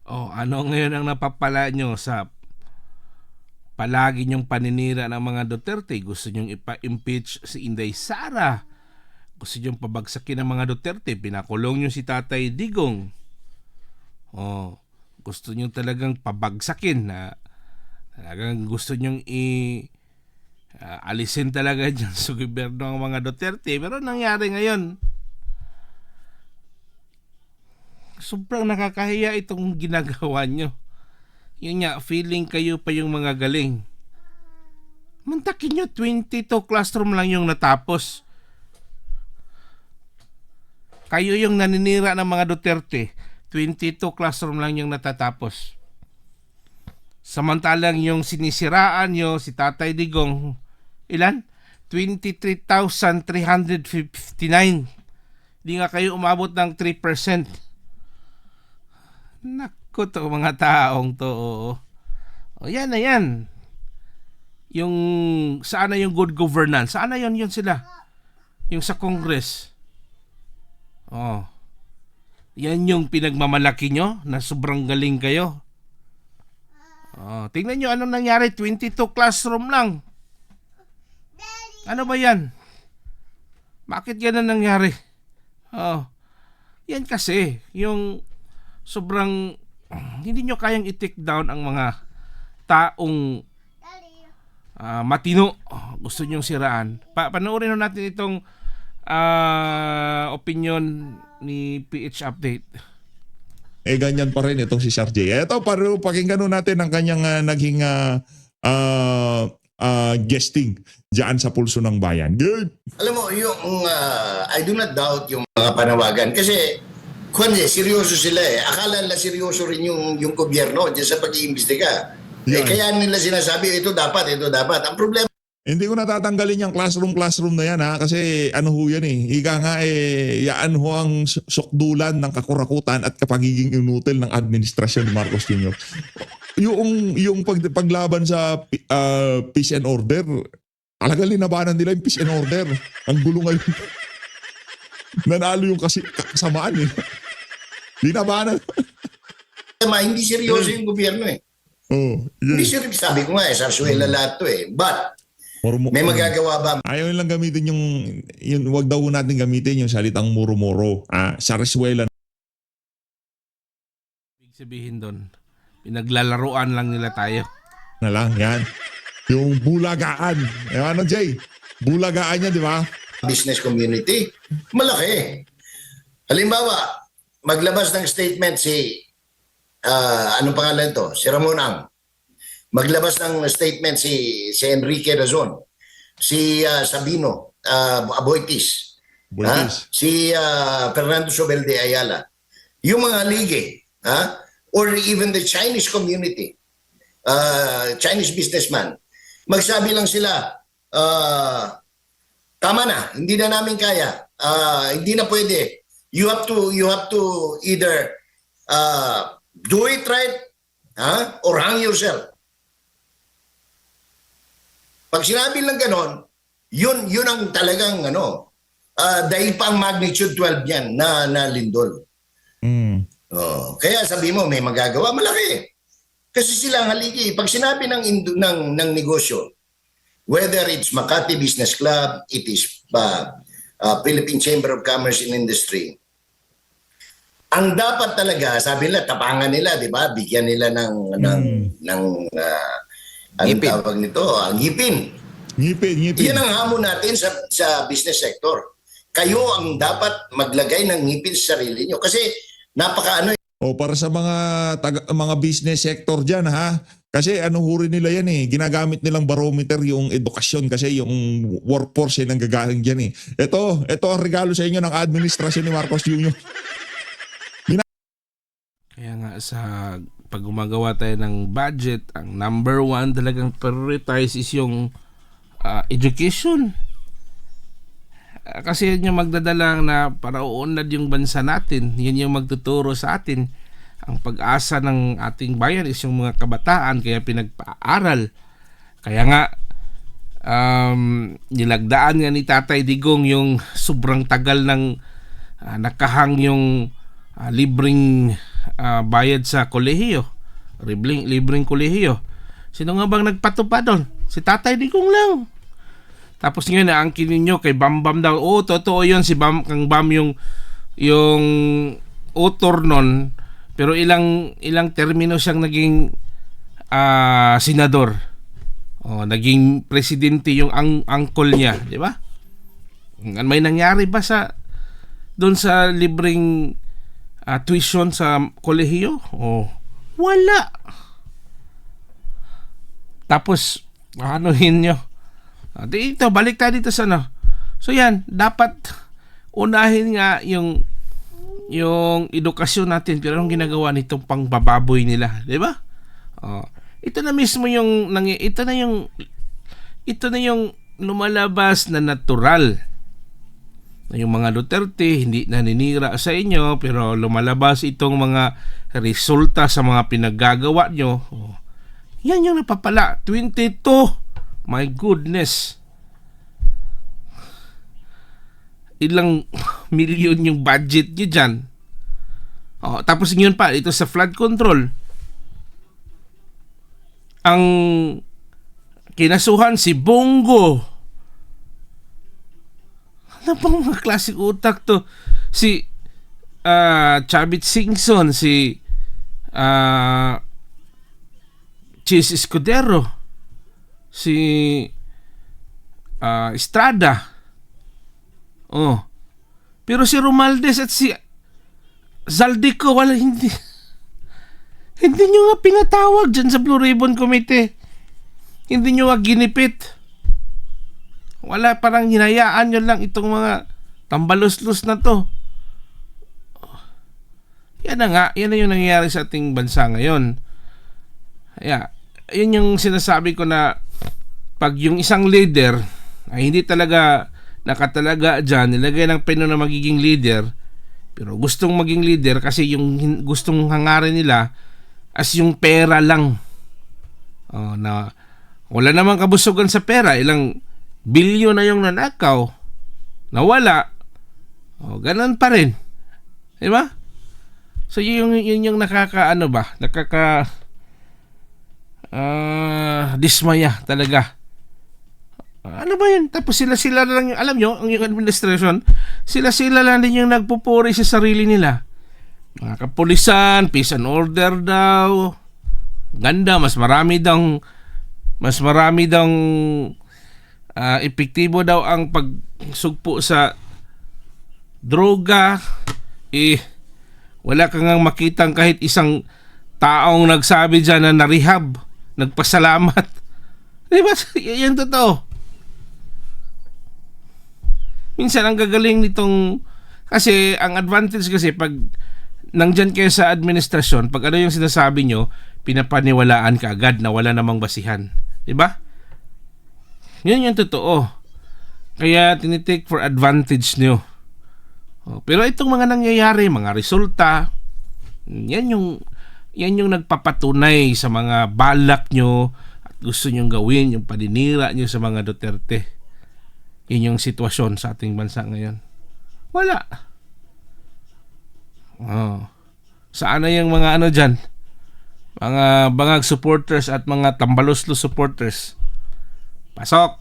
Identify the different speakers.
Speaker 1: Oh, ano ngayon ang napapala nyo sa palagi nyong paninira ng mga Duterte? Gusto nyong ipa-impeach si Inday Sara? Gusto nyong pabagsakin ng mga Duterte? Pinakulong nyo si Tatay Digong. Oh, gusto nyo talagang pabagsakin na talagang gusto nyong alisin talaga dyan sa gobyerno ng mga Duterte. Pero nangyari ngayon, sobrang nakakahiya itong ginagawa nyo. Yun nga, feeling kayo pa yung mga galing. Mantakin nyo, 22 classroom lang yung natapos. Kayo yung naninira ng mga Duterte, 22 classroom lang yung natatapos. Samantalang yung sinisiraan nyo, si Tatay Digong, ilan? 23,359. Di nga kayo umabot ng 3%. Naku to mga taong to. O yan na yan. Yung saan na yung good governance? Saan na yun sila? Yung sa Congress. Oh. Yan yung pinagmamalaki nyo na sobrang galing kayo. Oh, tingnan nyo anong nangyari. 22 classroom lang. Ano ba yan? Bakit yan ang nangyari? Oh. Yan kasi yung sobrang hindi nyo kayang i-take down ang mga taong matino. Gusto nyong siraan. Panoorin natin itong opinion ni PH Update.
Speaker 2: Ganyan pa rin itong si Sir J. Ito, pakinggan natin ang kanyang naging guesting dyan sa Pulso ng Bayan. Good!
Speaker 3: Alam mo, I do not doubt yung mga panawagan kasi seryoso sila eh. Akala nila seryoso rin yung gobyerno dyan sa pag-iimbestiga. Kaya nila sinasabi, ito dapat. Ang problema,
Speaker 2: hindi ko natatanggalin yung classroom na yan ha kasi ano ho yan eh. Ika nga yaan ho ang sukdulan ng kakurakutan at kapagiging inutil ng administrasyon ni Marcos Jr. Yung paglaban sa peace and order, talagang linabanan nila yung peace and order. Ang gulo ngayon. Nanalo yung kasamaan eh. Linabanan.
Speaker 3: hindi seryoso yung gobyerno eh.
Speaker 2: Oh, yeah.
Speaker 3: Hindi seryoso. Sabi ko nga sarsuela lahat to eh. But, may magagawa ba?
Speaker 2: Ayaw lang gamitin yung wag daw natin gamitin yung salitang muro-muro. Sarsuela.
Speaker 1: Ibig sabihin doon, pinaglalaruan lang nila tayo.
Speaker 2: Na lang, yan. Yung bulagaan. Ano, Jay? Bulagaan niya, di ba?
Speaker 3: Business community, malaki. Halimbawa, maglabas ng statement si, anong pangalan to? Si Ramon Ang. Maglabas ng statement si Enrique Razon, si Sabino Aboitis, si Fernando Sobel de Ayala. Yung mga lige, or even the Chinese community, Chinese businessman, magsabi lang sila, tama na, hindi na namin kaya. Hindi na pwede. You have to either do it right or hang yourself. Pag sinabi lang ganon, yun ang talagang dahil pa ang magnitude 12 yan na lindol. Kaya sabi mo may magagawa, malaki. Kasi sila ang haligi. Pag sinabi ng negosyo, whether it's Makati Business Club, it is Philippine Chamber of Commerce and Industry, ang dapat talaga, sabi nila, tapangan nila, di ba? Bigyan nila ng anong tawag nito? Ngipin.
Speaker 2: Ngipin.
Speaker 3: Yan ang hamon natin sa business sector. Kayo ang dapat maglagay ng ngipin sa sarili nyo. Kasi
Speaker 2: para sa mga business sector dyan ha. Kasi hurin nila yan eh. Ginagamit nilang barometer yung edukasyon kasi yung workforce ay nanggagaling dyan eh. Ito ang regalo sa inyo ng administrasyon ni Marcos Jr.
Speaker 1: Kaya nga sa pag gumagawa tayo ng budget, ang number one talagang prioritize is yung education. Kasi yun yung magdadala na para uunlad yung bansa natin. Yun yung magtuturo sa atin. Ang pag-asa ng ating bayan is yung mga kabataan, kaya pinagpaaral. Kaya nga, nilagdaan nga ni Tatay Digong yung sobrang tagal ng nakahang yung libreng bayad sa kolehiyo. Libreng kolehiyo. Sino nga bang nagpatupad doon? Si Tatay Digong lang. Tapos ngayon naangkin ninyo kay Bambam daw. Oo, totoo yun si Kang Bam yung author nun. Pero ilang termino siyang naging senador. Naging presidente yung uncle niya, di ba? May nangyari ba doon sa libreng tuition sa kolehiyo? Wala. Tapos anuhin nyo. Dito, balik tayo dito sa So yan, dapat unahin nga yung edukasyon natin, pero anong ginagawa nitong pangbababoy nila, di ba? Ito na mismo ito na yung lumalabas na natural. Yung mga Duterte hindi naninira sa inyo, pero lumalabas itong mga resulta sa mga pinaggagawa nyo. Yan yung napapala. 22. My goodness. Ilang milyon yung budget nyo dyan. Tapos yun pa, ito sa flood control. Ang kinasuhan si Bongo. Ano bang mga klaseng utak to? Si Chavit Singson, si Chis Escudero, si Estrada. Pero si Romualdez at si Zaldico, hindi nyo nga pinatawag dyan sa Blue Ribbon Committee. Hindi nyo nga ginipit. Wala, parang hinayaan nyo lang itong mga tambalos-los na to. Yan na yung nangyayari sa ating bansa ngayon. Yun yung sinasabi ko na pag yung isang leader ay hindi talaga nakatalaga dyan, nilagay ng peno na magiging leader, pero gustong maging leader kasi yung gustong hangarin nila as yung pera lang. Na wala namang kabusugan sa pera, ilang bilyon na yung nanakaw, nawala, ganun pa rin. Diba? So yun yung dismaya talaga. Ano ba yun? Tapos sila lang, alam nyo, ang yung administration, sila lang din yung nagpupuri sa sarili nila. Mga kapulisan, peace and order daw. Ganda, mas marami daw epektibo daw ang pagsugpo sa droga. Wala kang makitang kahit isang taong nagsabi dyan na narehab, nagpasalamat. Diba? Yan totoo. Minsan ang gagaling nitong, kasi ang advantage kasi pag nandyan kayo sa administrasyon, pag ano yung sinasabi nyo, pinapaniwalaan ka agad na wala namang basihan. Diba? Yun yung totoo. Kaya tinitake for advantage nyo. Pero itong mga nangyayari, mga resulta, yan yung nagpapatunay sa mga balak nyo at gusto nyong gawin, yung paninira nyo sa mga Duterte. Yun yung sitwasyon sa ating bansa ngayon. Wala. Saan na yung mga dyan? Mga bangag supporters at mga tambalos supporters. Pasok!